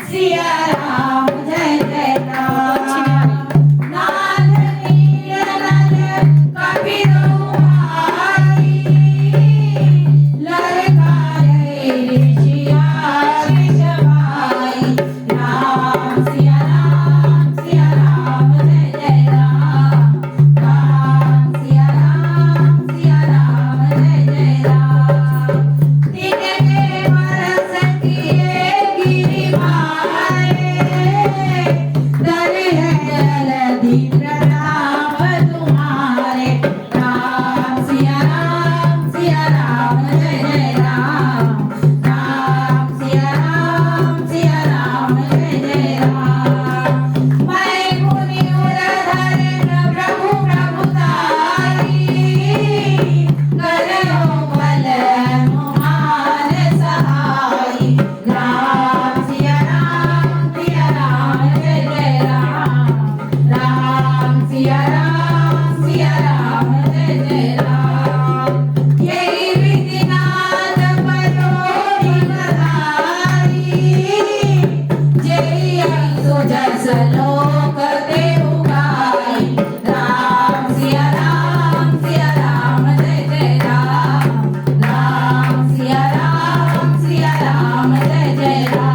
सिया राम जय जय राम लाल नील नल कपिलो आई ललकारे ऋषिया ऋषभाई राम सिया राम जय जय राम राम सिया राम जय जय राम तिनके बरस किए गिरिमाए दर है जलधि प्रताप तुम्हारे राम सिया राम जय जय राम राम सिया राम जय जय राम मैं मुनि उरधर प्रभु प्रभुताई करो बल हनुमान सहाई राम सिया राम जय जय राम राम सिया राम जय जय राम यही विधिनाथ परोहि बधाई जय सुजस लोक देहु गाई राम सिया राम जय जय राम राम सिया राम जय जय राम